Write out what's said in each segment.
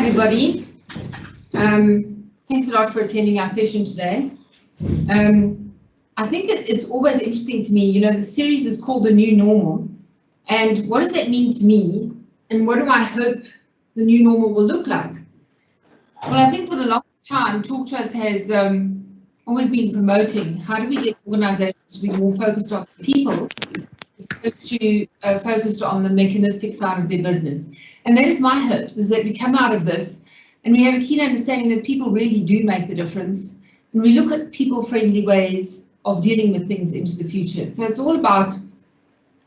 everybody. Thanks a lot for attending our session today. I think it's always interesting to me, you know, the series is called The New Normal. And what does that mean to me? And what do I hope the new normal will look like? Well, I think for the longest time, Talk to Us has always been promoting how do we get organizations to be more focused on the people, to focused on the mechanistic side of their business. And that is my hope, is that we come out of this and we have a keen understanding that people really do make the difference. And we look at people-friendly ways of dealing with things into the future. So it's all about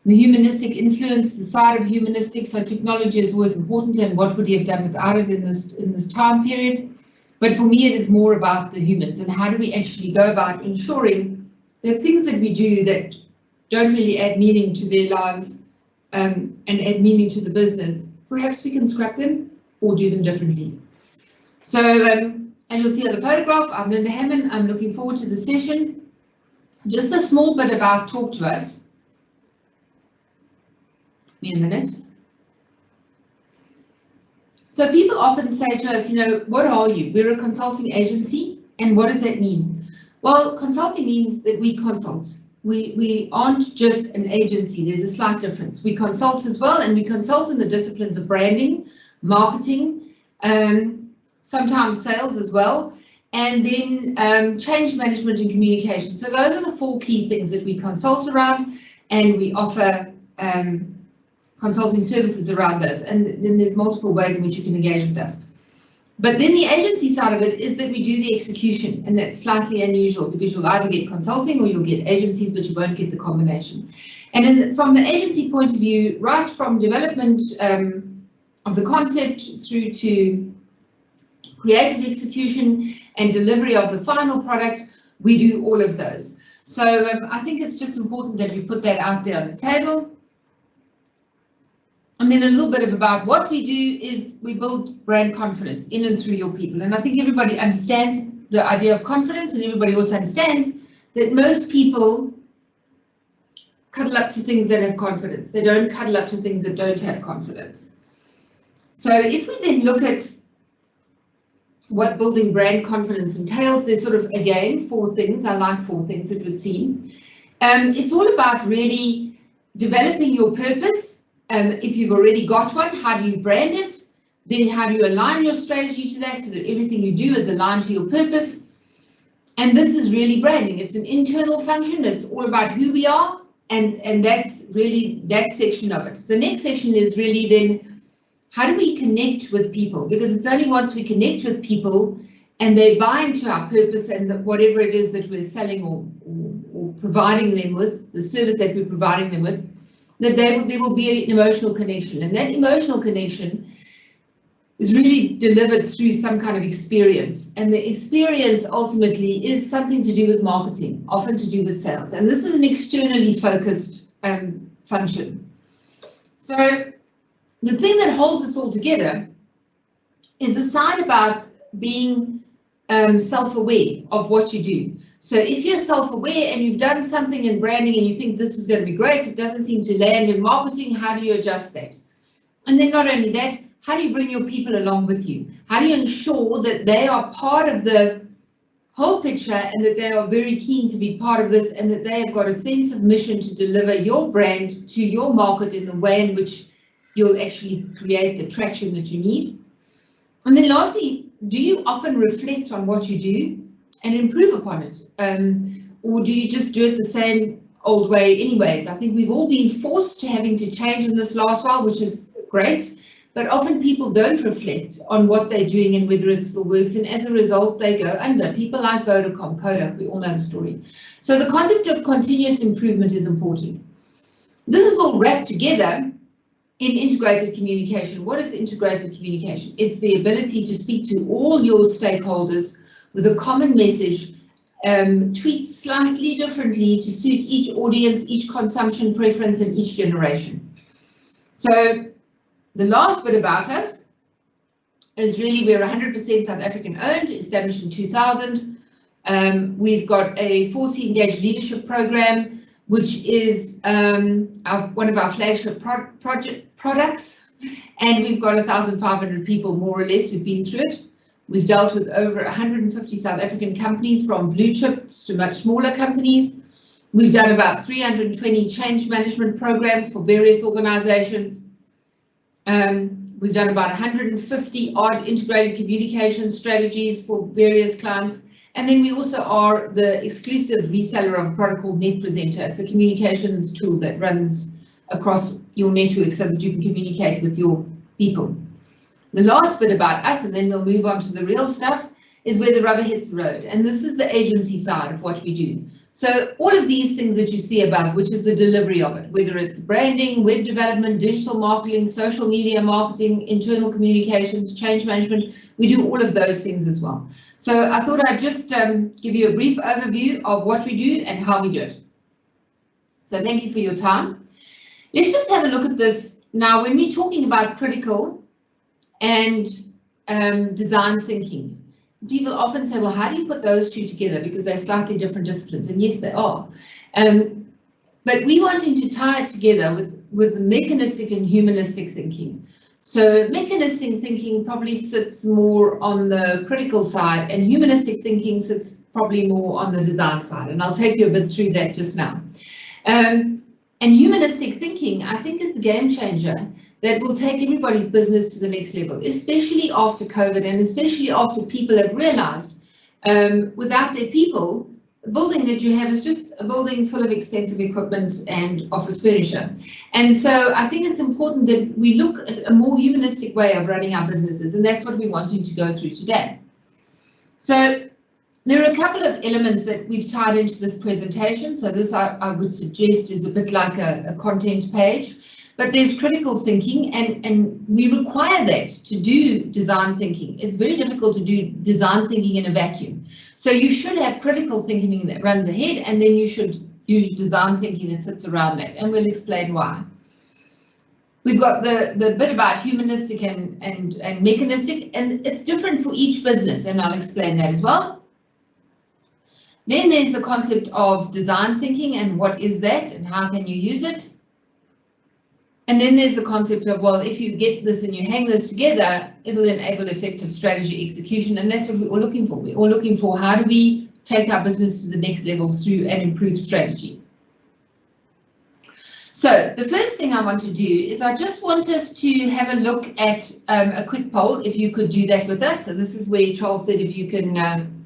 the humanistic influence, the side of humanistic. So technology is always important, and what would you have done without it in this time period? But for me, it is more about the humans and how do we actually go about ensuring that things that we do that don't really add meaning to their lives and add meaning to the business, perhaps we can scrap them or do them differently. So as you'll see on the photograph, I'm Linda Hammond. I'm looking forward to the session. Just a small bit about Talk to Us. Give me a minute. So people often say to us, you know, what are you? We're a consulting agency. And what does that mean? Well, consulting means that we consult. We aren't just an agency. There's a slight difference. We consult as well, and we consult in the disciplines of branding, marketing, sometimes sales as well, and then change management and communication. So those are the four key things that we consult around, and we offer consulting services around those. And then there's multiple ways in which you can engage with us. But then the agency side of it is that we do the execution, and that's slightly unusual because you'll either get consulting or you'll get agencies, but you won't get the combination. And from the agency point of view, right from development of the concept through to creative execution and delivery of the final product, we do all of those. So I think it's just important that we put that out there on the table. And then a little bit about what we do is we build brand confidence in and through your people. And I think everybody understands the idea of confidence, and everybody also understands that most people cuddle up to things that have confidence. They don't cuddle up to things that don't have confidence. So if we then look at what building brand confidence entails, there's sort of, again, four things. I like four things, it would seem. It's all about really developing your purpose. If you've already got one, how do you brand it? Then how do you align your strategy to that so that everything you do is aligned to your purpose? And this is really branding. It's an internal function. It's all about who we are, and that's really that section of it. The next section is really then how do we connect with people? Because it's only once we connect with people and they buy into our purpose and whatever it is that we're selling or providing them with, the service that we're providing them with, that there will be an emotional connection. And that emotional connection is really delivered through some kind of experience. And the experience ultimately is something to do with marketing, often to do with sales. And this is an externally focused function. So the thing that holds us all together is the side about being self-aware of what you do. So if you're self-aware and you've done something in branding and you think this is going to be great, it doesn't seem to land in marketing, how do you adjust that? And then not only that, how do you bring your people along with you? How do you ensure that they are part of the whole picture and that they are very keen to be part of this and that they have got a sense of mission to deliver your brand to your market in the way in which you'll actually create the traction that you need? And then lastly, do you often reflect on what you do and improve upon it? Or do you just do it the same old way anyways? I think we've all been forced to having to change in this last while, which is great, but often people don't reflect on what they're doing and whether it still works, and as a result they go under. People like Vodacom, Kodak, we all know the story. So the concept of continuous improvement is important. This is all wrapped together in integrated communication. What is integrated communication? It's the ability to speak to all your stakeholders with a common message, tweaked slightly differently to suit each audience, each consumption preference, and each generation. So the last bit about us is really we're 100% South African owned, established in 2000. We've got a 4C Engaged Leadership Program, which is one of our flagship products. And we've got 1,500 people, more or less, who've been through it. We've dealt with over 150 South African companies, from blue chips to much smaller companies. We've done about 320 change management programs for various organizations. We've done about 150 odd integrated communication strategies for various clients. And then we also are the exclusive reseller of a product called Net Presenter. It's a communications tool that runs across your network so that you can communicate with your people. The last bit about us, and then we'll move on to the real stuff, is where the rubber hits the road. And this is the agency side of what we do. So all of these things that you see above, which is the delivery of it, whether it's branding, web development, digital marketing, social media marketing, internal communications, change management, we do all of those things as well. So I thought I'd just give you a brief overview of what we do and how we do it. So thank you for your time. Let's just have a look at this. Now, when we're talking about critical and design thinking, people often say, well, how do you put those two together? Because they're slightly different disciplines, and yes, they are. But we wanting to tie it together with mechanistic and humanistic thinking. So mechanistic thinking probably sits more on the critical side, and humanistic thinking sits probably more on the design side. And I'll take you a bit through that just now. And humanistic thinking, I think, is the game changer that will take everybody's business to the next level, especially after COVID, and especially after people have realized without their people, the building that you have is just a building full of expensive equipment and office furniture. And so I think it's important that we look at a more humanistic way of running our businesses, and that's what we're wanting to go through today. So there are a couple of elements that we've tied into this presentation. So this, I would suggest, is a bit like a content page. But there's critical thinking, and we require that to do design thinking. It's very difficult to do design thinking in a vacuum. So you should have critical thinking that runs ahead, and then you should use design thinking that sits around that, and we'll explain why. We've got the bit about humanistic and mechanistic, and it's different for each business, and I'll explain that as well. Then there's the concept of design thinking, and what is that, and how can you use it? And then there's the concept of, well, if you get this and you hang this together, it'll enable effective strategy execution, and that's what we're all looking for. We're all looking for, how do we take our business to the next level through an improved strategy? So the first thing I want to do is I just want us to have a look at a quick poll, if you could do that with us. So this is where Charles said if you can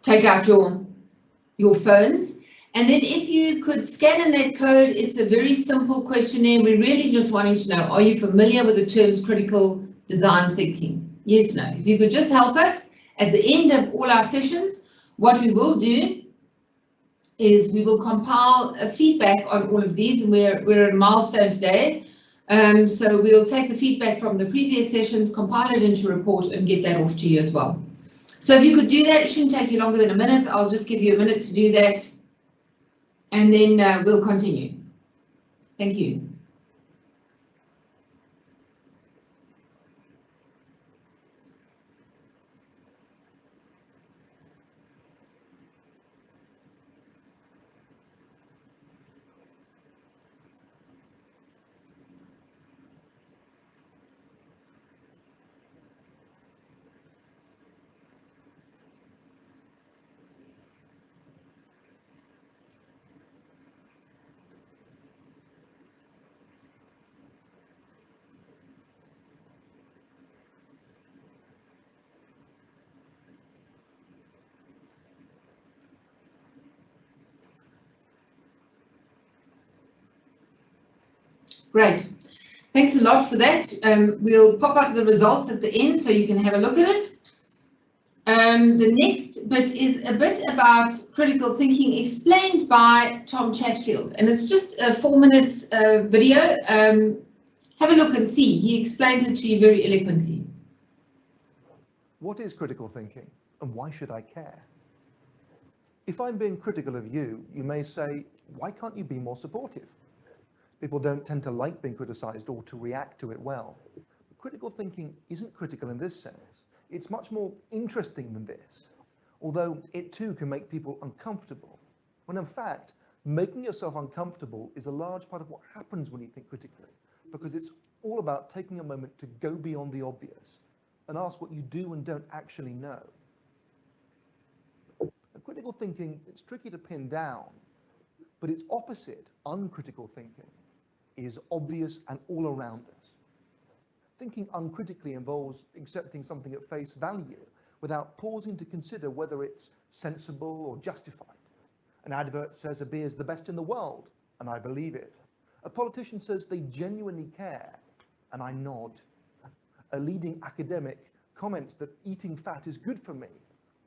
take out your phones. And then if you could scan in that code, it's a very simple questionnaire. We're really just wanting to know, are you familiar with the terms critical design thinking? Yes, no. If you could just help us at the end of all our sessions, what we will do is we will compile a feedback on all of these, and we're at a milestone today. So we'll take the feedback from the previous sessions, compile it into a report, and get that off to you as well. So if you could do that, it shouldn't take you longer than a minute. I'll just give you a minute to do that, and then we'll continue. Thank you. Great. Thanks a lot for that. We'll pop up the results at the end so you can have a look at it. The next bit is a bit about critical thinking explained by Tom Chatfield, and it's just a 4 minutes video. Have a look and see. He explains it to you very eloquently. What is critical thinking, and why should I care? If I'm being critical of you, you may say, why can't you be more supportive? People don't tend to like being criticized or to react to it well. But critical thinking isn't critical in this sense. It's much more interesting than this, although it too can make people uncomfortable. When in fact, making yourself uncomfortable is a large part of what happens when you think critically, because it's all about taking a moment to go beyond the obvious and ask what you do and don't actually know. Critical thinking, it's tricky to pin down, but its opposite, uncritical thinking, is obvious and all around us. Thinking uncritically involves accepting something at face value without pausing to consider whether it's sensible or justified. An advert says a beer is the best in the world, and I believe it. A politician says they genuinely care, and I nod. A leading academic comments that eating fat is good for me,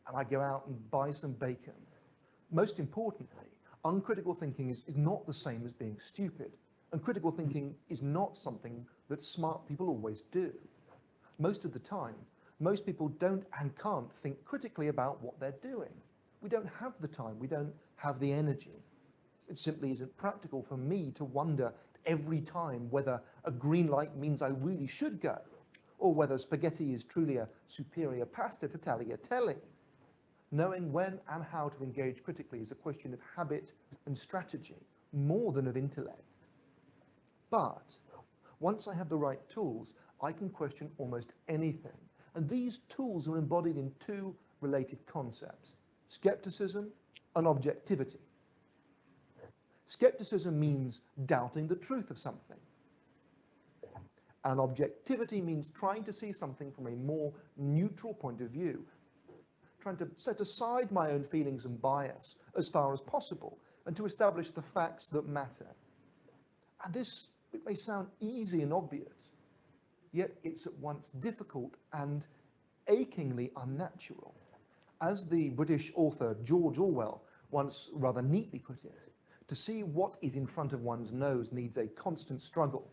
and I go out and buy some bacon. Most importantly, uncritical thinking is not the same as being stupid, and critical thinking is not something that smart people always do. Most of the time, most people don't and can't think critically about what they're doing. We don't have the time, we don't have the energy. It simply isn't practical for me to wonder every time whether a green light means I really should go, or whether spaghetti is truly a superior pasta to tagliatelle. Knowing when and how to engage critically is a question of habit and strategy, more than of intellect. But once I have the right tools, I can question almost anything. And these tools are embodied in two related concepts: skepticism and objectivity. Skepticism means doubting the truth of something. And objectivity means trying to see something from a more neutral point of view, trying to set aside my own feelings and bias as far as possible and to establish the facts that matter. And this, it may sound easy and obvious, yet it's at once difficult and achingly unnatural. As the British author George Orwell once rather neatly put it, to see what is in front of one's nose needs a constant struggle.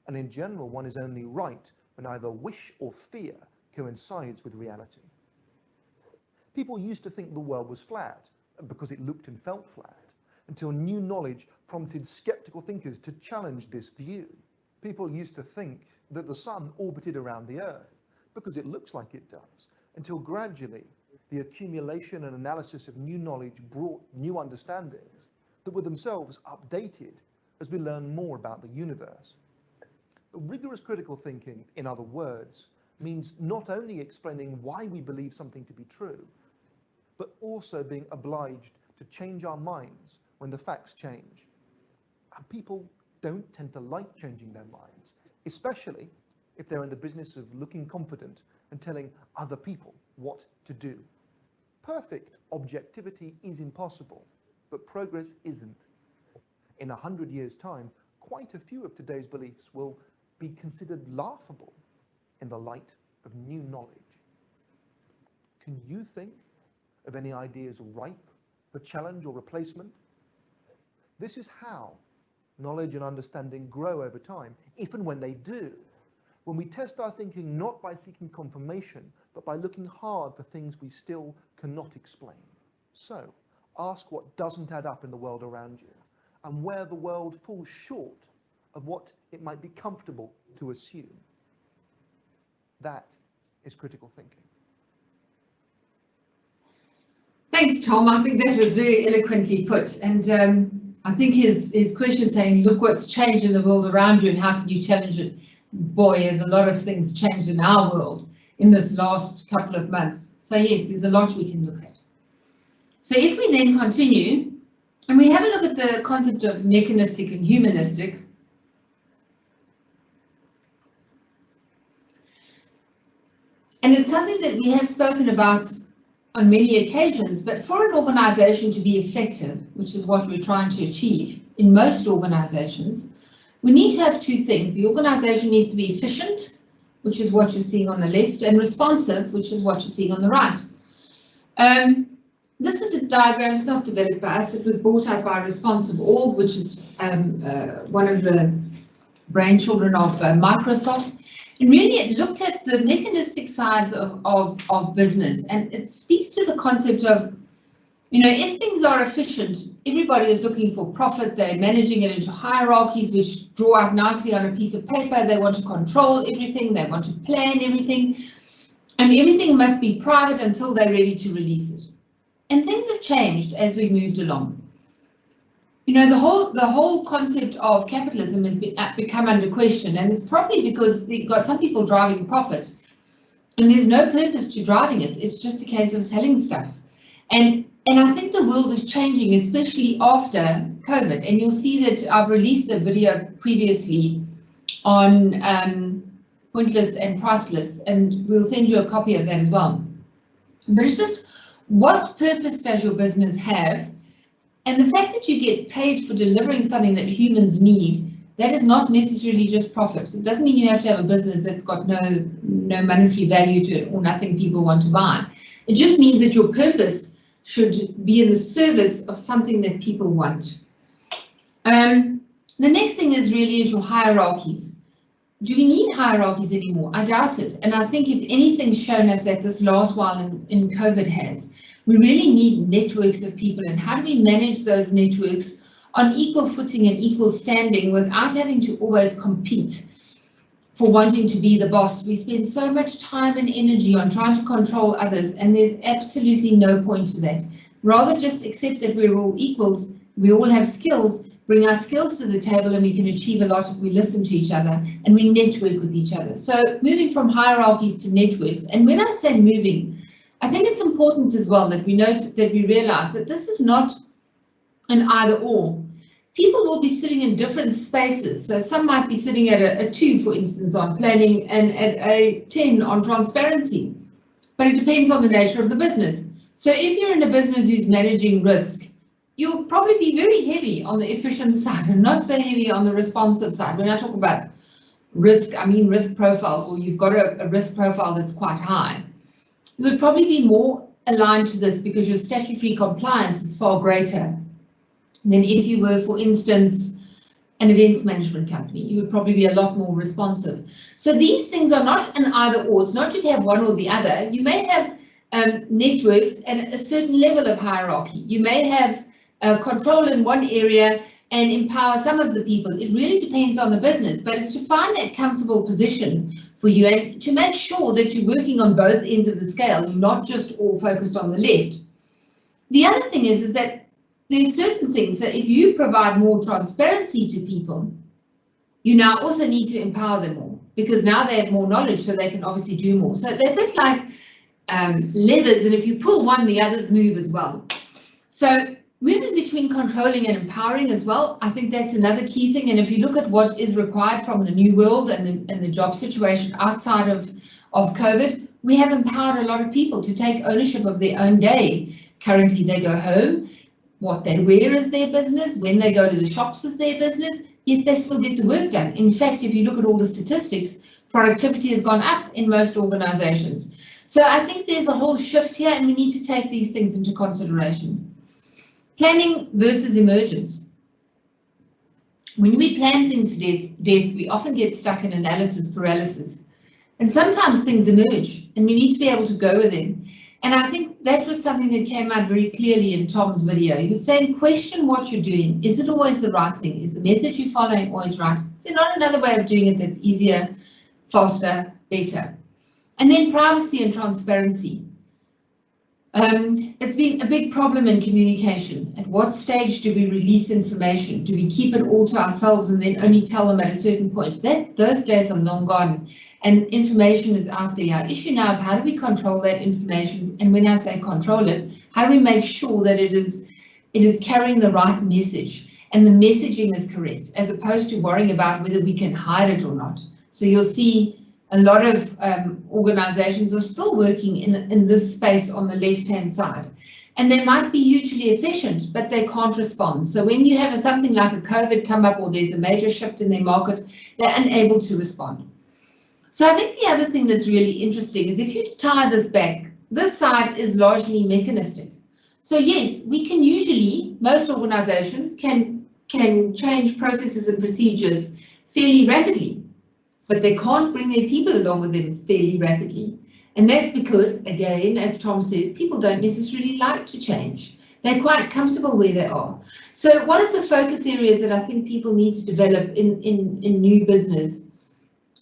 And in general, one is only right when either wish or fear coincides with reality. People used to think the world was flat because it looked and felt flat, until new knowledge prompted skeptical thinkers to challenge this view. People used to think that the sun orbited around the Earth because it looks like it does, until gradually the accumulation and analysis of new knowledge brought new understandings that were themselves updated as we learn more about the universe. Rigorous critical thinking, in other words, means not only explaining why we believe something to be true, but also being obliged to change our minds when the facts change. And people don't tend to like changing their minds, especially if they're in the business of looking confident and telling other people what to do. Perfect objectivity is impossible, but progress isn't. In 100 years' time, quite a few of today's beliefs will be considered laughable in the light of new knowledge. Can you think of any ideas ripe for challenge or replacement? This is how knowledge and understanding grow over time, if and when they do. When we test our thinking not by seeking confirmation, but by looking hard for things we still cannot explain. So, ask what doesn't add up in the world around you, and where the world falls short of what it might be comfortable to assume. That is critical thinking. Thanks, Tom. I think that was very eloquently put. And I think his question saying, look what's changed in the world around you and how can you challenge it? Boy, there's a lot of things changed in our world in this last couple of months. So yes, there's a lot we can look at. So if we then continue and we have a look at the concept of mechanistic and humanistic, and it's something that we have spoken about on many occasions, but for an organization to be effective, which is what we're trying to achieve in most organizations, we need to have two things. The organization needs to be efficient, which is what you're seeing on the left, and responsive, which is what you're seeing on the right. This is a diagram. It's not developed by us. It was brought out by Responsive.org, which is one of the brainchildren of Microsoft. And really it looked at the mechanistic sides of business, and it speaks to the concept of, you know, if things are efficient, everybody is looking for profit, they're managing it into hierarchies which draw out nicely on a piece of paper, they want to control everything, they want to plan everything, and everything must be private until they're ready to release it. And things have changed as we've moved along. You know, the whole concept of capitalism has become under question, and it's probably because you've got some people driving profit, and there's no purpose to driving it. It's just a case of selling stuff, and I think the world is changing, especially after COVID. And you'll see that I've released a video previously on pointless and priceless, and we'll send you a copy of that as well. But it's just, what purpose does your business have? And the fact that you get paid for delivering something that humans need, that is not necessarily just profits. It doesn't mean you have to have a business that's got no monetary value to it or nothing people want to buy. It just means that your purpose should be in the service of something that people want. The next thing is your hierarchies. Do we need hierarchies anymore? I doubt it. And I think if anything's shown us that this last while in COVID has, we really need networks of people, and how do we manage those networks on equal footing and equal standing without having to always compete for wanting to be the boss? We spend so much time and energy on trying to control others, and there's absolutely no point to that. Rather just accept that we're all equals, we all have skills, bring our skills to the table, and we can achieve a lot if we listen to each other and we network with each other. So moving from hierarchies to networks, and when I say moving, I think it's important as well that we realize that this is not an either or. People will be sitting in different spaces. So some might be sitting at a 2, for instance, on planning, and at a 10 on transparency. But it depends on the nature of the business. So if you're in a business who's managing risk, you'll probably be very heavy on the efficient side and not so heavy on the responsive side. When I talk about risk, I mean risk profiles, or you've got a risk profile that's quite high. You would probably be more aligned to this because your statutory compliance is far greater than if you were, for instance, an events management company. You would probably be a lot more responsive. So these things are not an either or. It's not you have one or the other. You may have networks and a certain level of hierarchy. You may have control in one area and empower some of the people. It really depends on the business, but it's to find that comfortable position for you and to make sure that you're working on both ends of the scale. You're not just all focused on the left. The other thing is that there's certain things that if you provide more transparency to people, you now also need to empower them more, because now they have more knowledge, so they can obviously do more. So they're a bit like levers, and if you pull one, the others move as well. So moving between controlling and empowering as well, I think that's another key thing. And if you look at what is required from the new world and the job situation outside of COVID, we have empowered a lot of people to take ownership of their own day. Currently, they go home, what they wear is their business, when they go to the shops is their business, yet they still get the work done. In fact, if you look at all the statistics, productivity has gone up in most organizations. So I think there's a whole shift here, and we need to take these things into consideration. Planning versus emergence. When we plan things to death, we often get stuck in analysis paralysis. And sometimes things emerge, and we need to be able to go with them. And I think that was something that came out very clearly in Tom's video. He was saying, question what you're doing. Is it always the right thing? Is the method you're following always right? Is there not another way of doing it that's easier, faster, better? And then privacy and transparency. It's been a big problem in communication. At what stage do we release information? Do we keep it all to ourselves and then only tell them at a certain point? Those days are long gone, and information is out there. Our issue now is how do we control that information? And when I say control it, how do we make sure that it is carrying the right message and the messaging is correct, as opposed to worrying about whether we can hide it or not? So you'll see a lot of organizations are still working in this space on the left-hand side, and they might be hugely efficient, but they can't respond. So when you have something like a COVID come up, or there's a major shift in their market, they're unable to respond. So I think the other thing that's really interesting is if you tie this back, this side is largely mechanistic. So yes, we can usually, most organizations can change processes and procedures fairly rapidly, but they can't bring their people along with them fairly rapidly. And that's because, again, as Tom says, people don't necessarily like to change. They're quite comfortable where they are. So one of the focus areas that I think people need to develop in new business,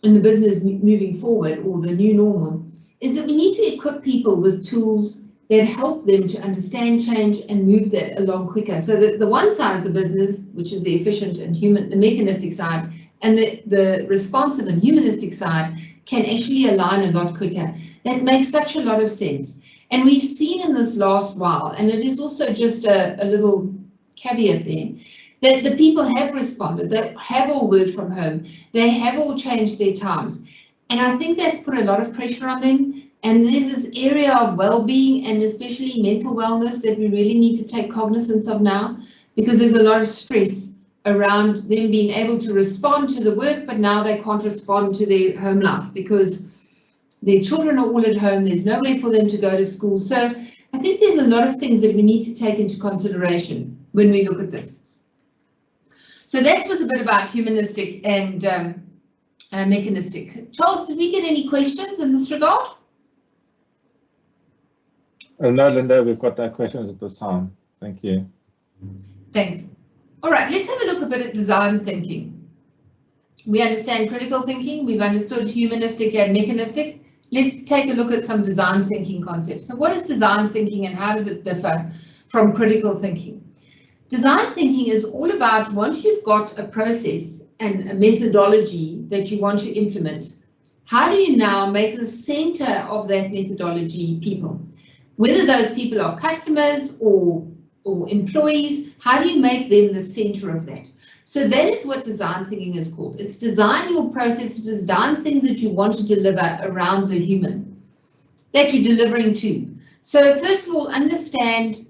in the business moving forward, or the new normal, is that we need to equip people with tools that help them to understand change and move that along quicker. So that the one side of the business, which is the efficient and human, the mechanistic side, and the responsive and humanistic side can actually align a lot quicker. That makes such a lot of sense. And we've seen in this last while, and it is also just a little caveat there, that the people have responded, they have all worked from home, they have all changed their times. And I think that's put a lot of pressure on them. And there's this area of well-being and especially mental wellness that we really need to take cognizance of now, because there's a lot of stress around them being able to respond to the work, but now they can't respond to their home life because their children are all at home, there's nowhere for them to go to school. So I think there's a lot of things that we need to take into consideration when we look at this. So that was a bit about humanistic and mechanistic. Charles, did we get any questions in this regard? No, Linda, we've got no questions at this time. Thank you. Thanks. All right, let's have a look a bit at design thinking. We understand critical thinking, we've understood humanistic and mechanistic. Let's take a look at some design thinking concepts. So what is design thinking and how does it differ from critical thinking? Design thinking is all about, once you've got a process and a methodology that you want to implement, how do you now make the center of that methodology people? Whether those people are customers or employees, how do you make them the center of that? So that is what design thinking is called. It's design your process, design things that you want to deliver around the human that you're delivering to. So first of all, understand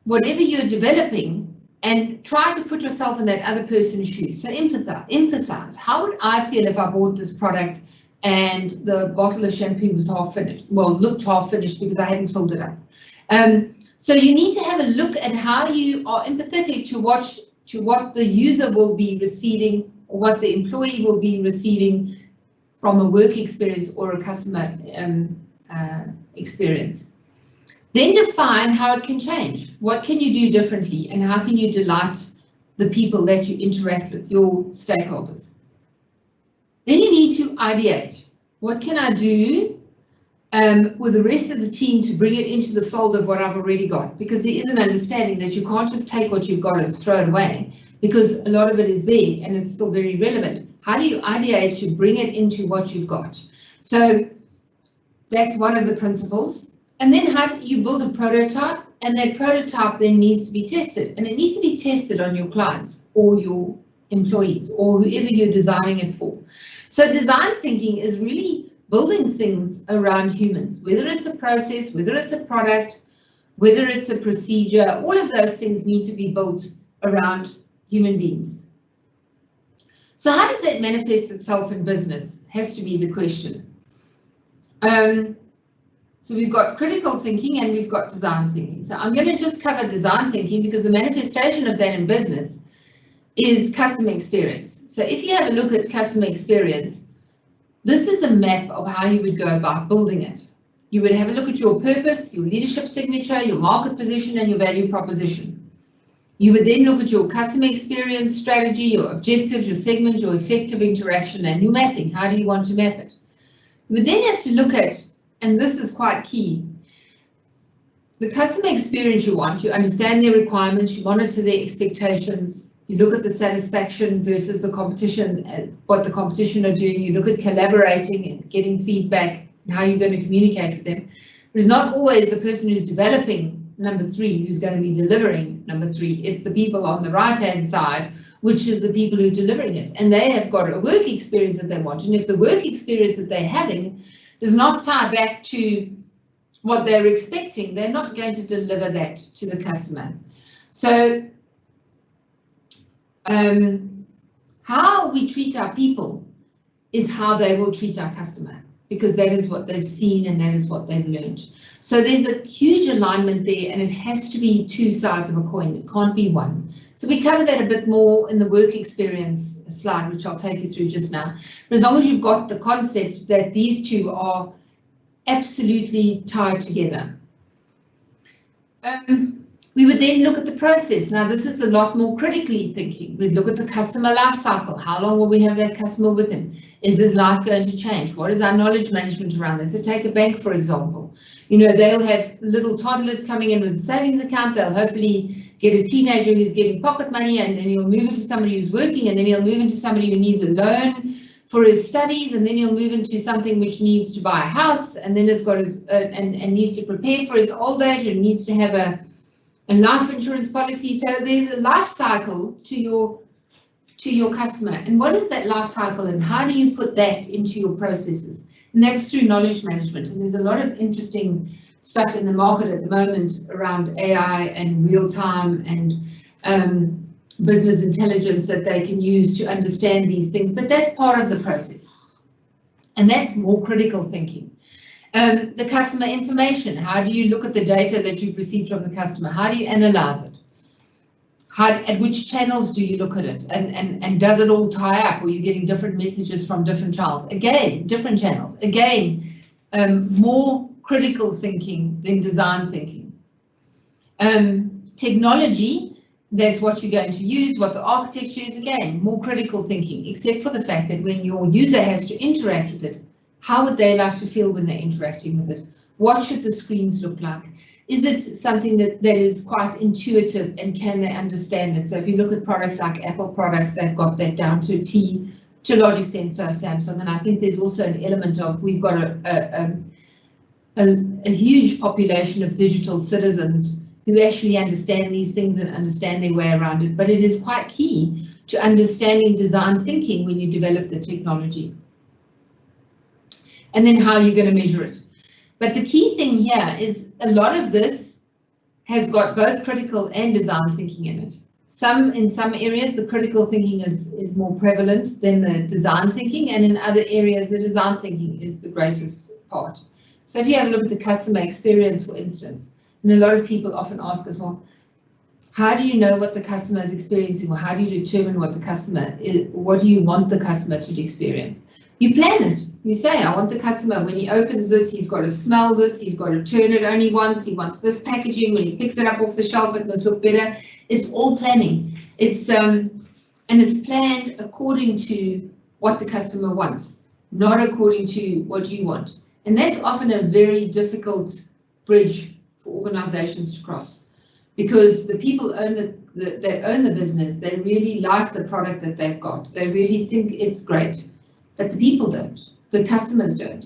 whatever you're developing and try to put yourself in that other person's shoes. So emphasize, how would I feel if I bought this product and the bottle of shampoo was half finished? Well, looked half finished because I hadn't filled it up. So you need to have a look at how you are empathetic to what the user will be receiving or what the employee will be receiving from a work experience or a customer experience. Then define how it can change. What can you do differently and how can you delight the people that you interact with, your stakeholders? Then you need to ideate. What can I do with the rest of the team to bring it into the fold of what I've already got? Because there is an understanding that you can't just take what you've got and throw it away, because a lot of it is there and it's still very relevant. How do you ideate to bring it into what you've got? So that's one of the principles. And then how do you build a prototype? And that prototype then needs to be tested. And it needs to be tested on your clients or your employees or whoever you're designing it for. So design thinking is really building things around humans, whether it's a process, whether it's a product, whether it's a procedure, all of those things need to be built around human beings. So how does that manifest itself in business? Has to be the question. So we've got critical thinking and we've got design thinking. So I'm going to just cover design thinking because the manifestation of that in business is customer experience. So if you have a look at customer experience, this is a map of how you would go about building it. You would have a look at your purpose, your leadership signature, your market position, and your value proposition. You would then look at your customer experience strategy, your objectives, your segment, your effective interaction, and your mapping. How do you want to map it? You would then have to look at, and this is quite key, the customer experience you want. You understand their requirements, you monitor their expectations, you look at the satisfaction versus the competition, what the competition are doing, you look at collaborating and getting feedback and how you're going to communicate with them. But it's not always the person who's developing number 3 who's going to be delivering number 3. It's the people on the right-hand side, which is the people who are delivering it. And they have got a work experience that they want. And if the work experience that they're having does not tie back to what they're expecting, they're not going to deliver that to the customer. So how we treat our people is how they will treat our customer, because that is what they've seen and that is what they've learned. So there's a huge alignment there, and it has to be 2 sides of a coin. It can't be one. So we cover that a bit more in the work experience slide, which I'll take you through just now. But as long as you've got the concept that these 2 are absolutely tied together. We would then look at the process. Now, this is a lot more critically thinking. We'd look at the customer life cycle. How long will we have that customer with him? Is his life going to change? What is our knowledge management around this? So take a bank, for example. You know, they'll have little toddlers coming in with a savings account. They'll hopefully get a teenager who's getting pocket money, and then he'll move into somebody who's working, and then he'll move into somebody who needs a loan for his studies, and then he'll move into something which needs to buy a house, and then has got his and needs to prepare for his old age, and needs to have a life insurance policy. So there's a life cycle to your customer. And what is that life cycle, and how do you put that into your processes? And that's through knowledge management. And there's a lot of interesting stuff in the market at the moment around AI and real time and business intelligence that they can use to understand these things. But that's part of the process. And that's more critical thinking. The customer information, how do you look at the data that you've received from the customer? How do you analyze it? At which channels do you look at it? And does it all tie up? Or are you getting different messages from different channels? Again, different channels. Again, more critical thinking than design thinking. Technology, that's what you're going to use, what the architecture is. Again, more critical thinking, except for the fact that when your user has to interact with it, how would they like to feel when they're interacting with it? What should the screens look like? Is it something that is quite intuitive, and can they understand it? So if you look at products like Apple products, they've got that down to a T, to a large extent, so Samsung. And I think there's also an element of, we've got a huge population of digital citizens who actually understand these things and understand their way around it. But it is quite key to understanding design thinking when you develop the technology. And then how you're going to measure it. But the key thing here is a lot of this has got both critical and design thinking in it. In some areas, the critical thinking is more prevalent than the design thinking, and in other areas, the design thinking is the greatest part. So if you have a look at the customer experience, for instance, and a lot of people often ask us, well, how do you know what the customer is experiencing, or how do you determine what the customer is, what do you want the customer to experience? You plan it. You say, I want the customer, when he opens this, he's got to smell this, he's got to turn it only once, he wants this packaging, when he picks it up off the shelf, it must look better. It's all planning. It's and it's planned according to what the customer wants, not according to what you want. And that's often a very difficult bridge for organizations to cross, because the people that own the business, they really like the product that they've got. They really think it's great, but the people don't. The customers don't.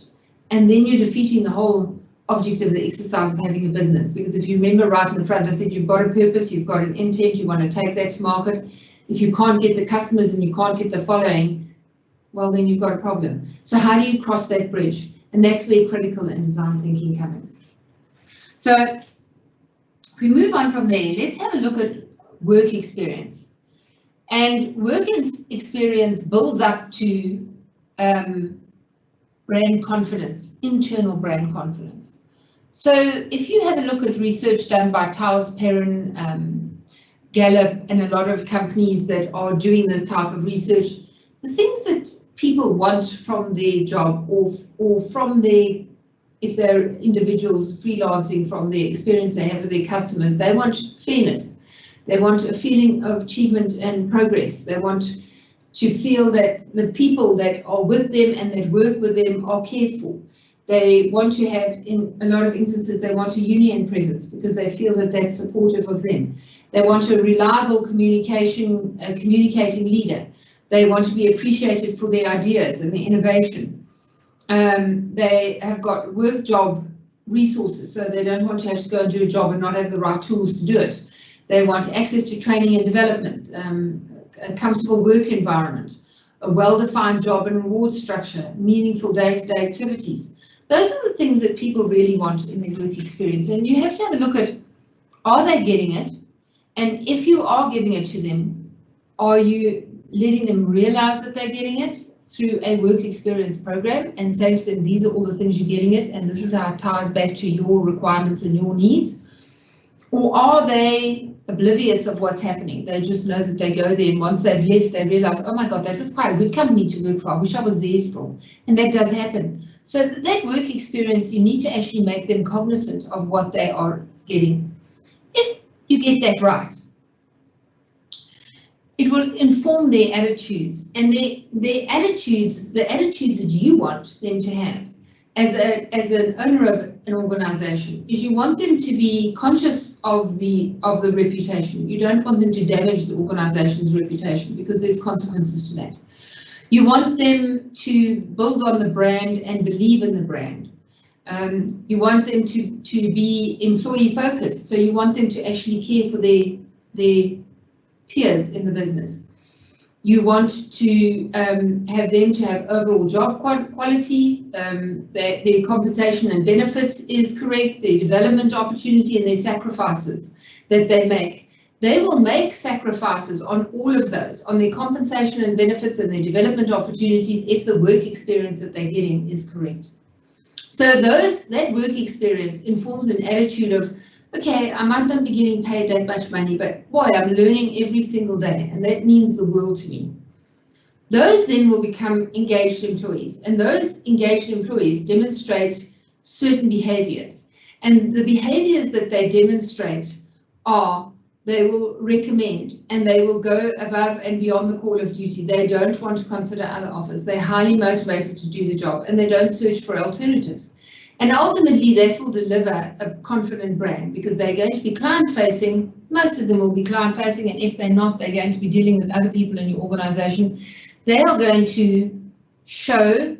And then you're defeating the whole object of the exercise of having a business. Because if you remember right in the front, I said you've got a purpose, you've got an intent, you want to take that to market. If you can't get the customers and you can't get the following, well, then you've got a problem. So how do you cross that bridge? And that's where critical and design thinking come in. So if we move on from there, let's have a look at work experience. And work experience builds up to brand confidence, internal brand confidence. So if you have a look at research done by Towers Perrin, Gallup, and a lot of companies that are doing this type of research, the things that people want from their job or from their, if they're individuals freelancing, from the experience they have with their customers, they want fairness. They want a feeling of achievement and progress. They want to feel that the people that are with them and that work with them are cared for. They want to have, in a lot of instances, they want a union presence because they feel that that's supportive of them. They want a reliable communicating leader. They want to be appreciated for their ideas and their innovation. They have got work job resources, so they don't want to have to go and do a job and not have the right tools to do it. They want access to training and development, a comfortable work environment, a well-defined job and reward structure, meaningful day-to-day activities. Those are the things that people really want in their work experience. And you have to have a look at, are they getting it? And if you are giving it to them, are you letting them realize that they're getting it through a work experience program and saying to them, these are all the things you're getting it, and this is how it ties back to your requirements and your needs? Or are they oblivious of what's happening? They just know that they go there, and once they've left, they realize, oh my God, that was quite a good company to work for. I wish I was there still. And that does happen. So that work experience, you need to actually make them cognizant of what they are getting. If you get that right, it will inform their attitudes, and their attitudes, the attitude that you want them to have as an owner of an organization, is you want them to be conscious of the reputation. You don't want them to damage the organization's reputation, because there's consequences to that. You want them to build on the brand and believe in the brand. You want them to be employee focused, so you want them to actually care for their peers in the business. You want to have them to have overall job quality, their compensation and benefits is correct, their development opportunity, and their sacrifices that they make. They will make sacrifices on all of those, on their compensation and benefits and their development opportunities, if the work experience that they're getting is correct. So that work experience informs an attitude of, okay, I might not be getting paid that much money, but boy, I'm learning every single day, and that means the world to me. Those then will become engaged employees, and those engaged employees demonstrate certain behaviors. And the behaviors that they demonstrate are, they will recommend and they will go above and beyond the call of duty. They don't want to consider other offers. They're highly motivated to do the job, and they don't search for alternatives. And ultimately that will deliver a confident brand, because they're going to be client facing. Most of them will be client facing, and if they're not, they're going to be dealing with other people in your organization. They are going to show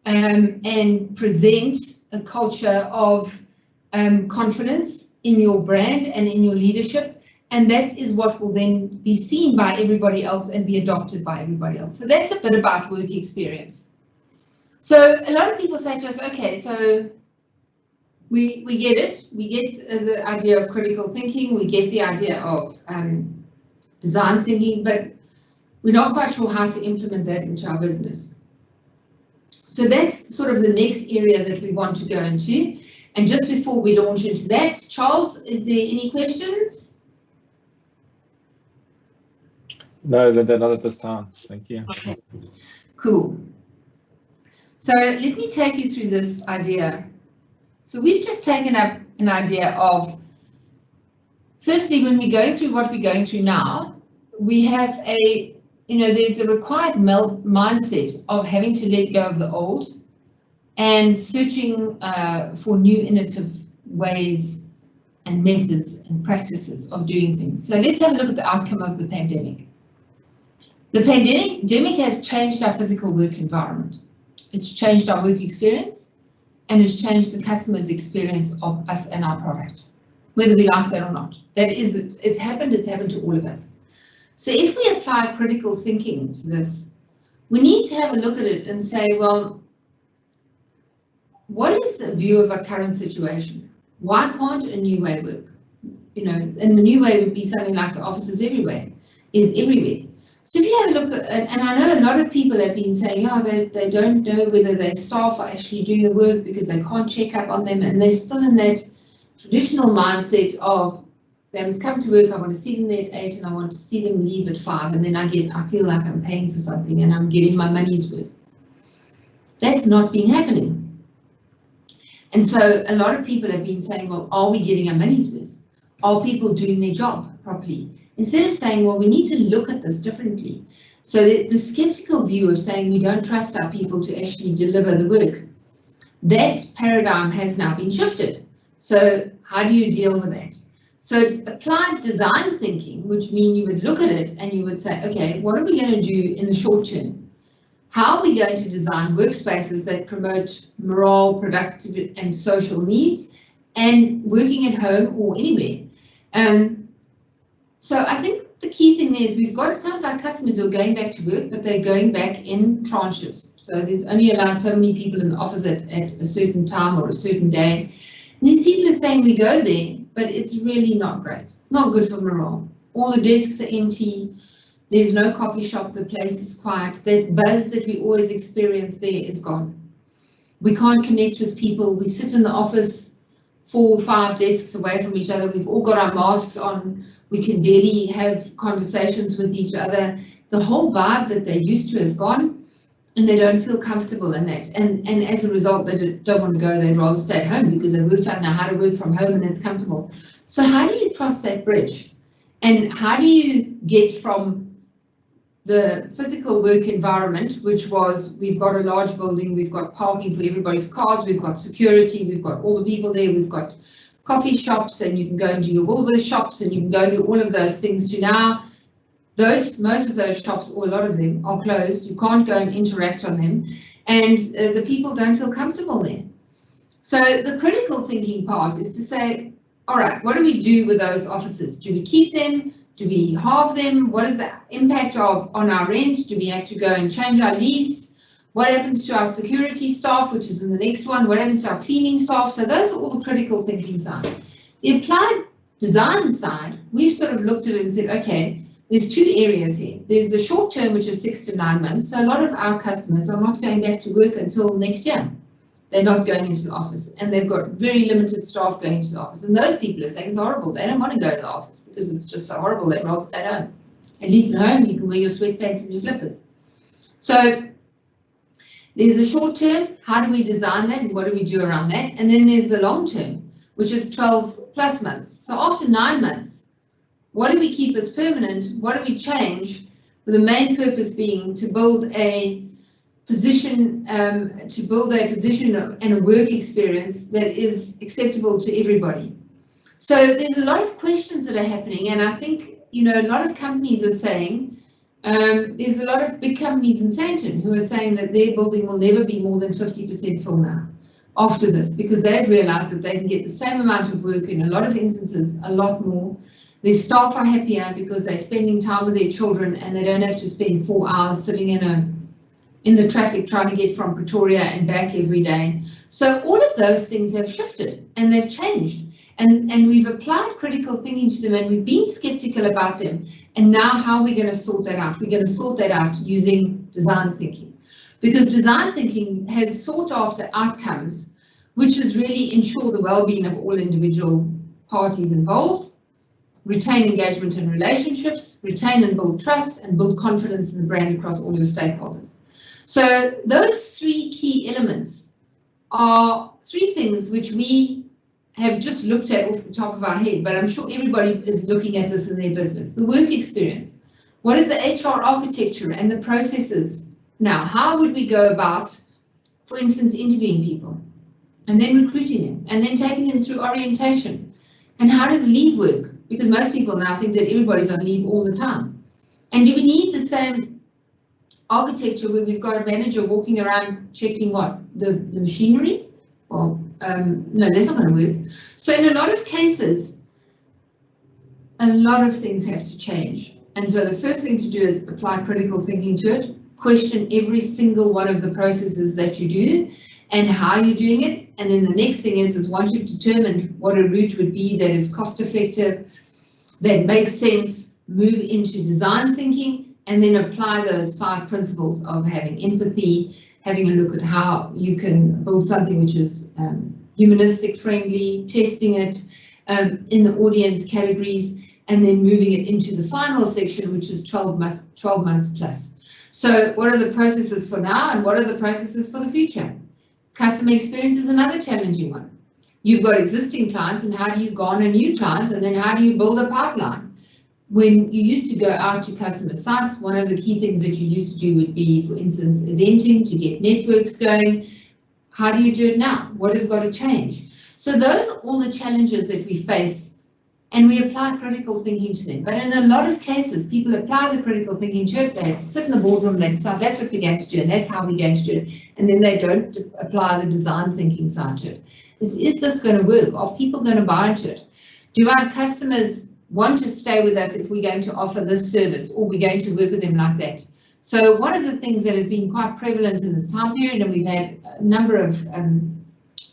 and present a culture of confidence in your brand and in your leadership, and that is what will then be seen by everybody else and be adopted by everybody else. So that's a bit about work experience. So a lot of people say to us, okay, so we get it. We get the idea of critical thinking. We get the idea of design thinking, but we're not quite sure how to implement that into our business. So that's sort of the next area that we want to go into. And just before we launch into that, Charles, is there any questions? No, they're not at this time. Thank you. Okay, cool. So let me take you through this idea. So we've just taken up an idea of, firstly, when we go through what we're going through now, we have there's a required mindset of having to let go of the old and searching for new innovative ways and methods and practices of doing things. So let's have a look at the outcome of the pandemic. The pandemic has changed our physical work environment. It's changed our work experience, and it's changed the customer's experience of us and our product, whether we like that or not. That is, it's happened to all of us. So if we apply critical thinking to this, we need to have a look at it and say, well, what is the view of our current situation? Why can't a new way work? And the new way would be something like the offices everywhere. So if you have a look at, and I know a lot of people have been saying, they don't know whether their staff are actually doing the work because they can't check up on them, and they're still in that traditional mindset of, they must come to work, I want to see them there at 8 and I want to see them leave at 5, and then I feel like I'm paying for something and I'm getting my money's worth. That's not been happening. And so a lot of people have been saying, well, are we getting our money's worth? Are people doing their job properly? Instead of saying, well, we need to look at this differently. So the skeptical view of saying we don't trust our people to actually deliver the work, that paradigm has now been shifted. So how do you deal with that? So applied design thinking, which means you would look at it and you would say, okay, what are we going to do in the short term? How are we going to design workspaces that promote morale, productive and social needs, and working at home or anywhere? So I think the key thing is we've got some of our customers who are going back to work, but they're going back in tranches. So there's only allowed so many people in the office at a certain time or a certain day. And these people are saying we go there, but it's really not great. It's not good for morale. All the desks are empty. There's no coffee shop. The place is quiet. That buzz that we always experience there is gone. We can't connect with people. We sit in the office 4 or 5 desks away from each other. We've all got our masks on. We can barely have conversations with each other. The whole vibe that they're used to is gone, and they don't feel comfortable in that. And as a result, they don't want to go. They'd rather stay at home because they worked out now how to work from home and it's comfortable. So how do you cross that bridge? And how do you get from the physical work environment, which was, we've got a large building, we've got parking for everybody's cars, we've got security, we've got all the people there, we've got coffee shops, and you can go and do your Woolworths shops, and you can go and do all of those things, to now most of those shops, or a lot of them, are closed. You can't go and interact on them, and the people don't feel comfortable there. So the critical thinking part is to say, all right, what do we do with those offices? Do we keep them? Do we halve them? What is the impact on our rent? Do we have to go and change our lease? What happens to our security staff, which is in the next one? What happens to our cleaning staff? So those are all the critical thinking side. The applied design side, we've sort of looked at it and said, okay, there's two areas here. There's the short term, which is 6 to 9 months. So a lot of our customers are not going back to work until next year. They're not going into the office, and they've got very limited staff going into the office. And those people are saying it's horrible. They don't want to go to the office because it's just so horrible. They'd rather stay at home. At least at home, you can wear your sweatpants and your slippers. So there's the short term. How do we design that, and what do we do around that? And then there's the long term, which is 12 plus months. So after 9 months, what do we keep as permanent? What do we change? With the main purpose being to build a position, and a work experience that is acceptable to everybody. So there's a lot of questions that are happening, and I think, you know, a lot of companies are saying, there's a lot of big companies in Sandton who are saying that their building will never be more than 50% full now after this, because they've realized that they can get the same amount of work, in a lot of instances, a lot more. Their staff are happier because they're spending time with their children, and they don't have to spend 4 hours sitting in the traffic trying to get from Pretoria and back every day. So all of those things have shifted and they've changed, and we've applied critical thinking to them, and we've been skeptical about them. And now how are we going to sort that out? We're going to sort that out using design thinking, because design thinking has sought after outcomes, which is really ensure the well-being of all individual parties involved, retain engagement and relationships, retain and build trust, and build confidence in the brand across all your stakeholders. So those 3 key elements are 3 things which we have just looked at off the top of our head, but I'm sure everybody is looking at this in their business. The work experience. What is the HR architecture and the processes? Now, how would we go about, for instance, interviewing people, and then recruiting them, and then taking them through orientation? And how does leave work? Because most people now think that everybody's on leave all the time. And do we need the same architecture where we've got a manager walking around checking what? The machinery? Well, no, that's not going to work. So in a lot of cases, a lot of things have to change. And so the first thing to do is apply critical thinking to it, question every single one of the processes that you do and how you're doing it. And then the next thing is once you've determined what a route would be that is cost effective, that makes sense, move into design thinking, and then apply those 5 principles of having empathy, having a look at how you can build something which is humanistic friendly, testing it in the audience categories, and then moving it into the final section, which is 12 months plus. So what are the processes for now, and what are the processes for the future? Customer experience is another challenging one. You've got existing clients, and how do you garner new clients, and then how do you build a pipeline? When you used to go out to customer sites, one of the key things that you used to do would be, for instance, eventing to get networks going. How do you do it now? What has got to change? So those are all the challenges that we face, and we apply critical thinking to them. But in a lot of cases, people apply the critical thinking to it. They sit in the boardroom, they decide that's what we're going to do, and that's how we're going to do it. And then they don't apply the design thinking side to it. Is this going to work? Are people going to buy into it? Do our customers want to stay with us if we're going to offer this service, or we're going to work with them like that? So one of the things that has been quite prevalent in this time period, and we've had a number of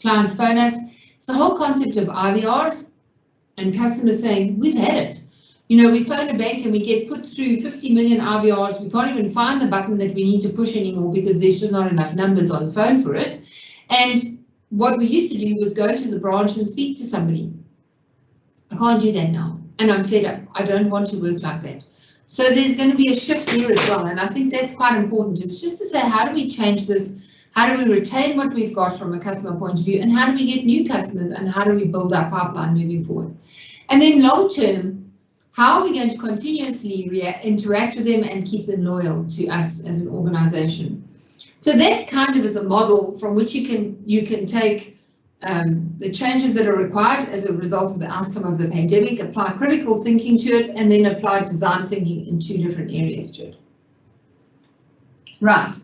clients phone us, it's the whole concept of IVRs, and customers saying, we've had it. You know, we phone a bank and we get put through 50 million IVRs. We can't even find the button that we need to push anymore because there's just not enough numbers on the phone for it. And what we used to do was go to the branch and speak to somebody. I can't do that now, and I'm fed up. I don't want to work like that. So there's going to be a shift there as well, and I think that's quite important. It's just to say, how do we change this? How do we retain what we've got from a customer point of view, and how do we get new customers, and how do we build our pipeline moving forward? And then long term, how are we going to continuously interact with them and keep them loyal to us as an organization? So that kind of is a model from which you can take the changes that are required as a result of the outcome of the pandemic, apply critical thinking to it, and then apply design thinking in 2 different areas to it. Right.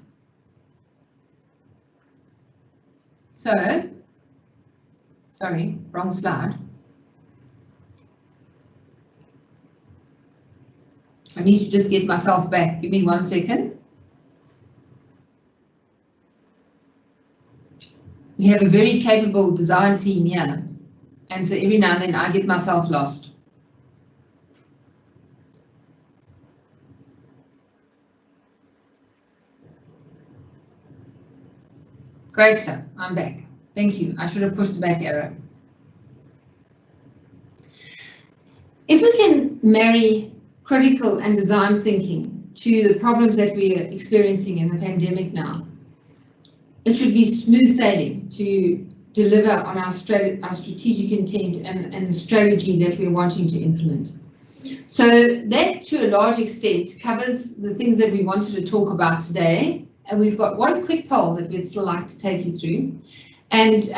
So, sorry, wrong slide. I need to just get myself back. Give me 1 second. We have a very capable design team here, and so every now and then I get myself lost. Great stuff, I'm back. Thank you. I should have pushed the back arrow. If we can marry critical and design thinking to the problems that we are experiencing in the pandemic now, it should be smooth sailing to deliver on our strategic intent and the strategy that we're wanting to implement. So that, to a large extent, covers the things that we wanted to talk about today. And we've got one quick poll that we'd still like to take you through. And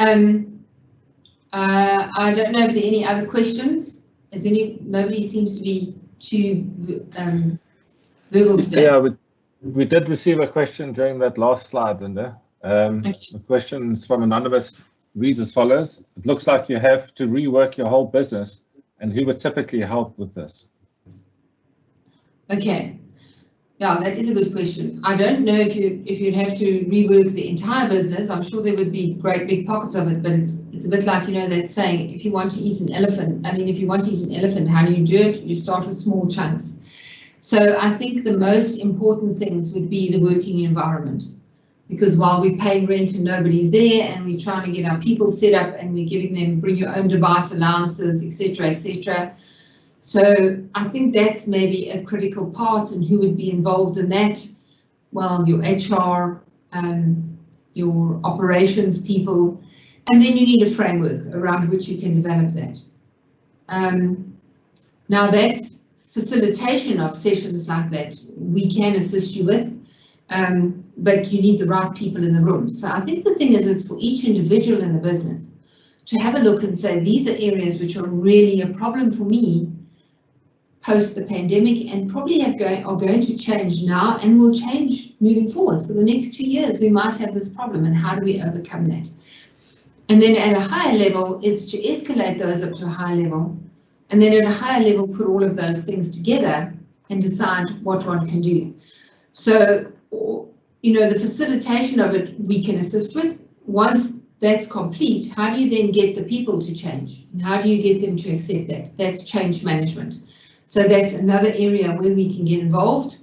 I don't know if there are any other questions. Nobody seems to be too verbal today. Yeah, we did receive a question during that last slide, Linda. The question is from Anonymous, reads as follows: it looks like you have to rework your whole business, and who would typically help with this? Okay, yeah, that is a good question. I don't know if you'd have to rework the entire business. I'm sure there would be great big pockets of it, but it's a bit like, you know, that saying, if you want to eat an elephant, if you want to eat an elephant, how do you do it? You start with small chunks. So I think the most important things would be the working environment. Because while we're paying rent and nobody's there, and we're trying to get our people set up, and we're giving them bring your own device allowances, etc., etc. So I think that's maybe a critical part, and who would be involved in that? Well, your HR, your operations people, and then you need a framework around which you can develop that. Now that facilitation of sessions like that, we can assist you with. But you need the right people in the room. So I think the thing is, it's for each individual in the business to have a look and say, these are areas which are really a problem for me post the pandemic, and probably are going to change now and will change moving forward. For the next 2 years, we might have this problem, and how do we overcome that? And then at a higher level is to escalate those up to a higher level, and then at a higher level put all of those things together and decide what one can do. So, you know, the facilitation of it we can assist with. Once that's complete, how do you then get the people to change? And how do you get them to accept that? That's change management. So that's another area where we can get involved.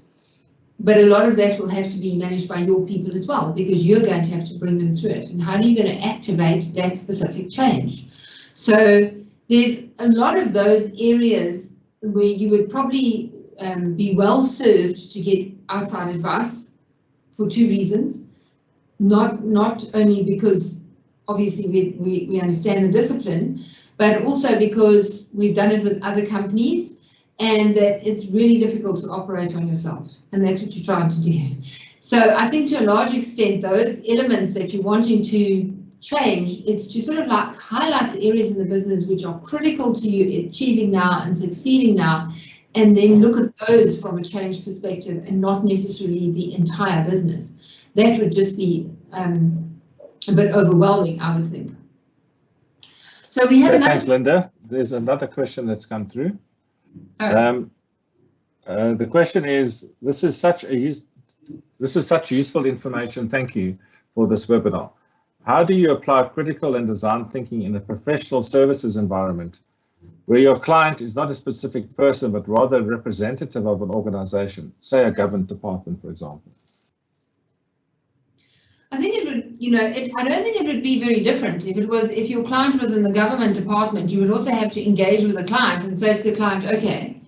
But a lot of that will have to be managed by your people as well, because you're going to have to bring them through it. And how are you going to activate that specific change? So there's a lot of those areas where you would probably be well served to get outside advice for 2 reasons. Not only because obviously we understand the discipline, but also because we've done it with other companies, and that it's really difficult to operate on yourself, and that's what you're trying to do. So I think to a large extent, those elements that you're wanting to change, it's to sort of like highlight the areas in the business which are critical to you achieving now and succeeding now, and then look at those from a change perspective and not necessarily the entire business. That would just be a bit overwhelming, I would think. So we have another... Thanks, Linda. There's another question that's come through. The question is, this is such useful information. Thank you for this webinar. How do you apply critical and design thinking in a professional services environment where your client is not a specific person, but rather a representative of an organization, say a government department, for example? I think it would, you know, I don't think it would be very different. If your client was in the government department, you would also have to engage with the client and say to the client, okay,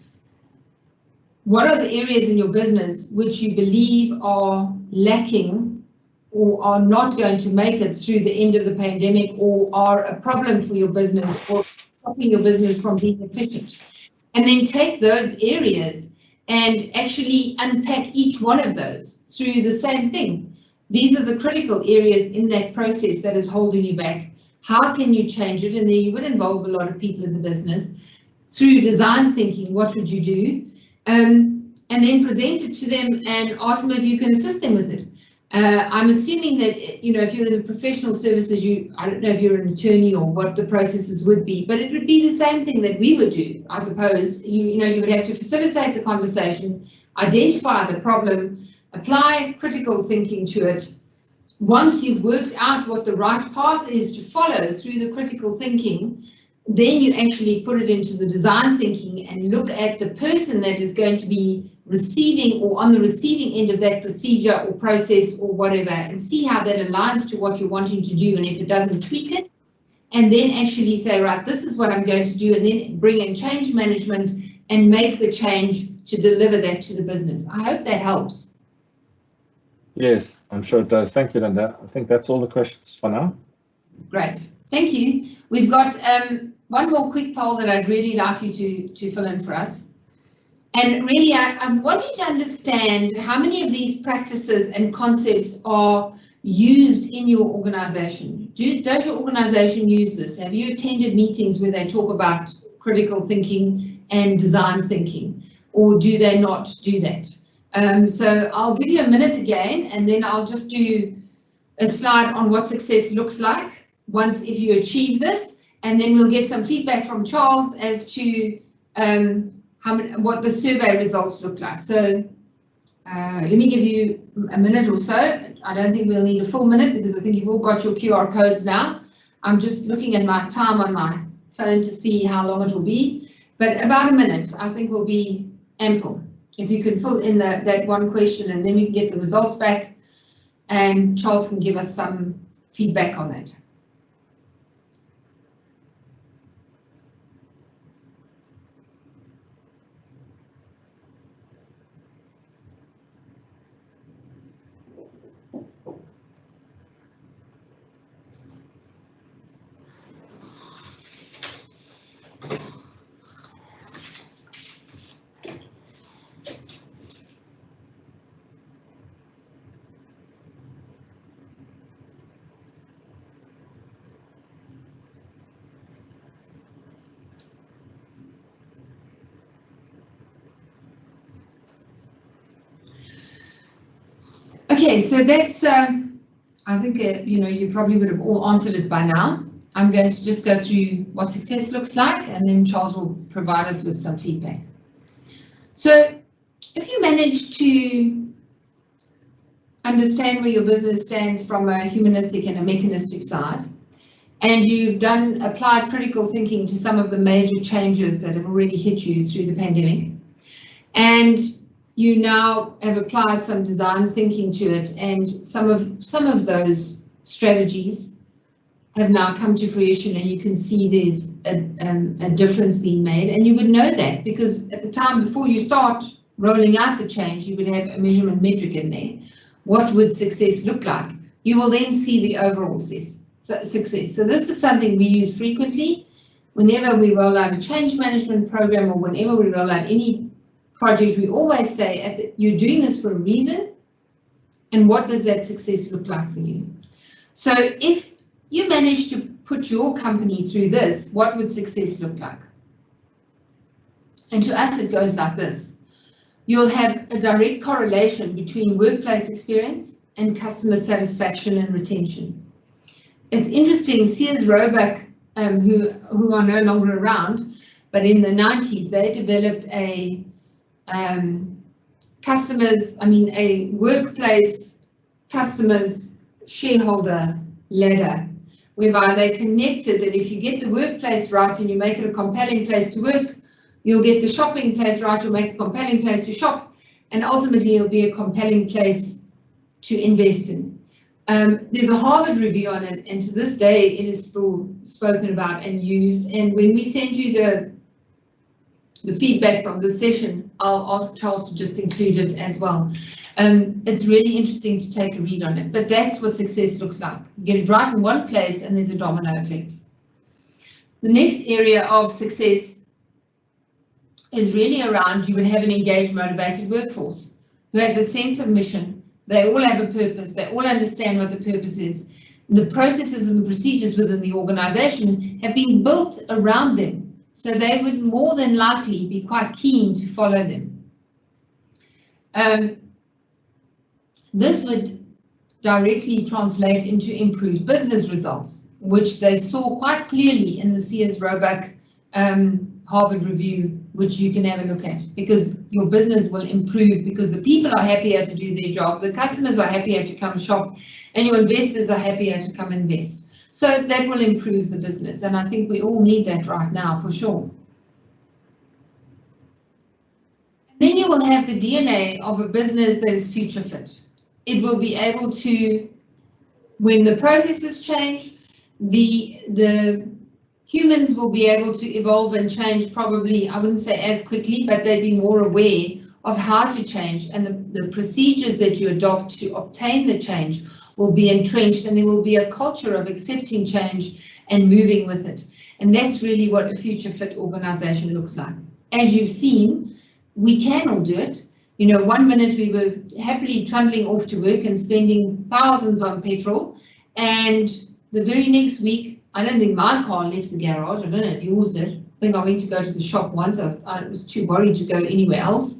what are the areas in your business which you believe are lacking or are not going to make it through the end of the pandemic, or are a problem for your business, or stopping your business from being efficient. And then take those areas and actually unpack each one of those through the same thing. These are the critical areas in that process that is holding you back. How can you change it? And then you would involve a lot of people in the business. Through design thinking, what would you do? And then present it to them and ask them if you can assist them with it. I'm assuming that, you know, if you're in the professional services, I don't know if you're an attorney or what the processes would be, but it would be the same thing that we would do, I suppose. You know, you would have to facilitate the conversation, identify the problem, apply critical thinking to it. Once you've worked out what the right path is to follow through the critical thinking, then you actually put it into the design thinking and look at the person that is going to be receiving or on the receiving end of that procedure or process or whatever, and see how that aligns to what you're wanting to do, and if it doesn't, tweak it, and then actually say, right, this is what I'm going to do, and then bring in change management and make the change to deliver that to the business. I hope that helps. Yes, I'm sure it does. Thank you, Linda. I think that's all the questions for now. Great, thank you. We've got one more quick poll that I'd really like you to fill in for us. And really, I want you to understand how many of these practices and concepts are used in your organization. Does your organization use this? Have you attended meetings where they talk about critical thinking and design thinking, or do they not do that? So I'll give you a minute again, and then I'll just do a slide on what success looks like once if you achieve this, and then we'll get some feedback from Charles as to what the survey results look like. So let me give you a minute or so. I don't think we'll need a full minute because I think you've all got your QR codes now. I'm just looking at my time on my phone to see how long it will be, but about a minute I think will be ample. If you can fill in that one question, and then we can get the results back and Charles can give us some feedback on that. Okay, so that's, I think, you know, you probably would have all answered it by now. I'm going to just go through what success looks like, and then Charles will provide us with some feedback. So if you manage to understand where your business stands from a humanistic and a mechanistic side, and you've applied critical thinking to some of the major changes that have already hit you through the pandemic, and you now have applied some design thinking to it, and some of those strategies have now come to fruition, and you can see there's a difference being made, and you would know that because at the time before you start rolling out the change, you would have a measurement metric in there. What would success look like? You will then see the overall success. So this is something we use frequently whenever we roll out a change management program, or whenever we roll out any project. We always say, you're doing this for a reason, and what does that success look like for you? So if you manage to put your company through this, what would success look like? And to us, it goes like this. You'll have a direct correlation between workplace experience and customer satisfaction and retention. It's interesting, Sears Roebuck, who are no longer around, but in the 90s, they developed a workplace customers shareholder ladder, whereby they connected that if you get the workplace right and you make it a compelling place to work, you'll get the shopping place right, you'll make a compelling place to shop, and ultimately it'll be a compelling place to invest in. There's a Harvard review on it, and to this day it is still spoken about and used, and when we send you the feedback from this session, I'll ask Charles to just include it as well. It's really interesting to take a read on it, but that's what success looks like. You get it right in one place and there's a domino effect. The next area of success is really around you would have an engaged, motivated workforce who has a sense of mission. They all have a purpose. They all understand what the purpose is. The processes and the procedures within the organization have been built around them, so they would more than likely be quite keen to follow them. This would directly translate into improved business results, which they saw quite clearly in the Sears Roebuck Harvard Review, which you can have a look at, because your business will improve because the people are happier to do their job, the customers are happier to come shop, and your investors are happier to come invest. So that will improve the business, and I think we all need that right now for sure. Then you will have the DNA of a business that is future fit. It will be able to, when the processes change, the humans will be able to evolve and change probably, I wouldn't say as quickly, but they'd be more aware of how to change, and the procedures that you adopt to obtain the change will be entrenched, and there will be a culture of accepting change and moving with it. And that's really what a future fit organization looks like. As you've seen, we can all do it. You know, 1 minute we were happily trundling off to work and spending thousands on petrol, and the very next week, I don't think my car left the garage. I don't know if yours did. I think I went to go to the shop once. I was too worried to go anywhere else.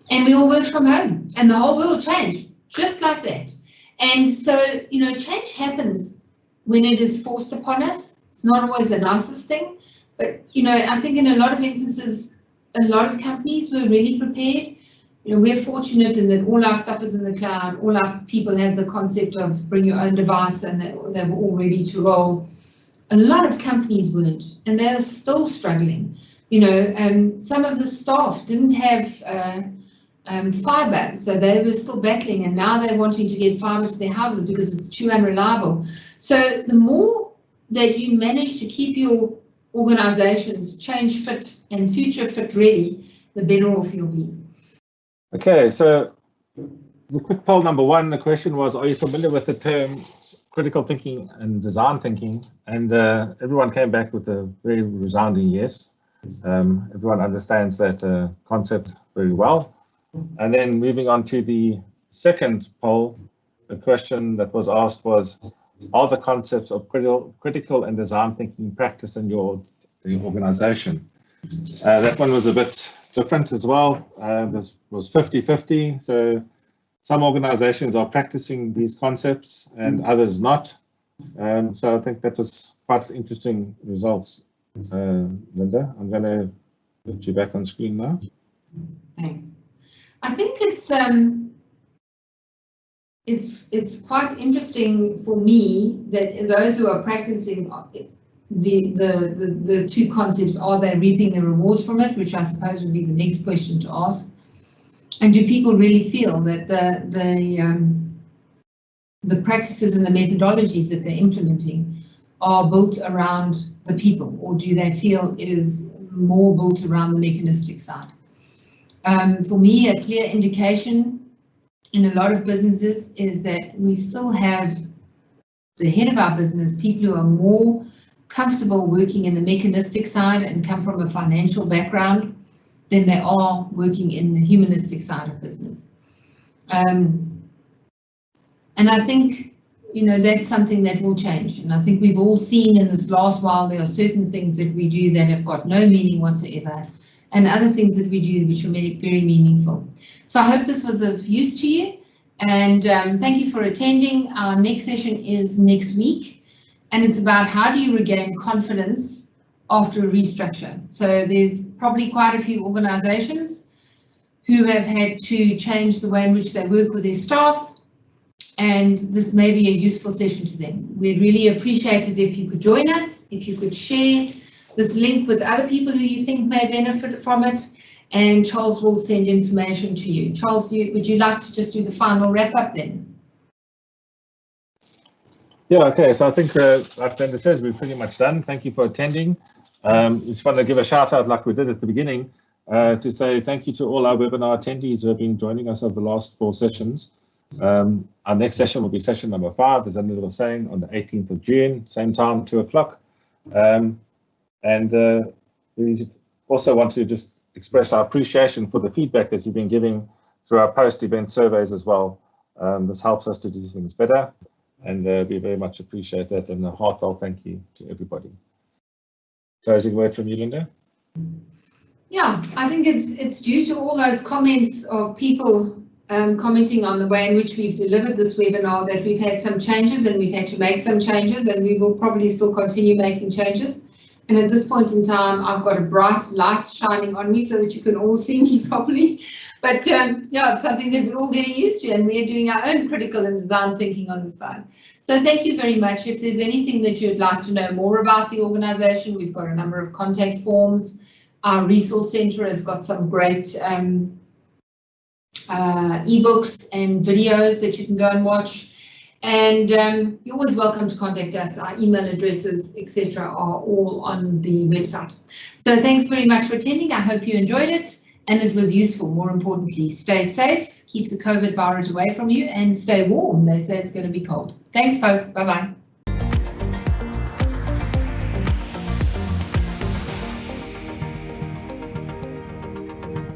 And we all worked from home, and the whole world changed just like that. And so, you know, change happens when it is forced upon us. It's not always the nicest thing, but, you know, I think in a lot of instances, a lot of companies were really prepared. You know, we're fortunate in that all our stuff is in the cloud. All our people have the concept of bring your own device, and they were all ready to roll. A lot of companies weren't, and they're still struggling. You know, some of the staff didn't have fiber, so they were still battling, and now they're wanting to get fiber to their houses because it's too unreliable. So the more that you manage to keep your organizations change fit and future fit ready, the better off you'll be. Okay, so the quick poll number one, the question was, are you familiar with the terms critical thinking and design thinking? And everyone came back with a very resounding yes. Everyone understands that concept very well. And then moving on to the second poll, the question that was asked was, are the concepts of critical and design thinking practiced in your organization? That one was a bit different as well. This was 50-50. So some organizations are practicing these concepts and others not. So I think that was quite interesting results. Linda, I'm going to put you back on screen now. Thanks. I think it's quite interesting for me that those who are practicing the two concepts, are they reaping the rewards from it, which I suppose would be the next question to ask. And do people really feel that the practices and the methodologies that they're implementing are built around the people, or do they feel it is more built around the mechanistic side? For me, a clear indication in a lot of businesses is that we still have the head of our business, people who are more comfortable working in the mechanistic side and come from a financial background than they are working in the humanistic side of business. And I think, you know, that's something that will change. And I think we've all seen in this last while, there are certain things that we do that have got no meaning whatsoever, and other things that we do which are very meaningful. So I hope this was of use to you, and thank you for attending. Our next session is next week, and it's about how do you regain confidence after a restructure. So there's probably quite a few organizations who have had to change the way in which they work with their staff, and this may be a useful session to them. We'd really appreciate it if you could join us, if you could share this link with other people who you think may benefit from it, and Charles will send information to you. Charles, would you like to just do the final wrap up then? Yeah, okay, so I think like Linda says, we're pretty much done. Thank you for attending. Just want to give a shout out like we did at the beginning to say thank you to all our webinar attendees who have been joining us over the last 4 sessions. Our next session will be session number 5, as Linda was saying, on the 18th of June, same time, 2 o'clock. And we also want to just express our appreciation for the feedback that you've been giving through our post-event surveys as well. This helps us to do things better, and we very much appreciate that, and a heartfelt thank you to everybody. Closing word from you, Linda? Yeah, I think it's due to all those comments of people commenting on the way in which we've delivered this webinar that we've had some changes, and we've had to make some changes, and we will probably still continue making changes. And at this point in time, I've got a bright light shining on me so that you can all see me properly. But yeah, it's something that we're all getting used to, and we're doing our own critical and design thinking on the side. So thank you very much. If there's anything that you'd like to know more about the organisation, we've got a number of contact forms. Our resource centre has got some great ebooks and videos that you can go and watch. And you're always welcome to contact us. Our email addresses, etc., are all on the website. So thanks very much for attending. I hope you enjoyed it and it was useful. More importantly, stay safe, keep the COVID virus away from you, and stay warm. They say it's going to be cold. Thanks, folks. Bye-bye.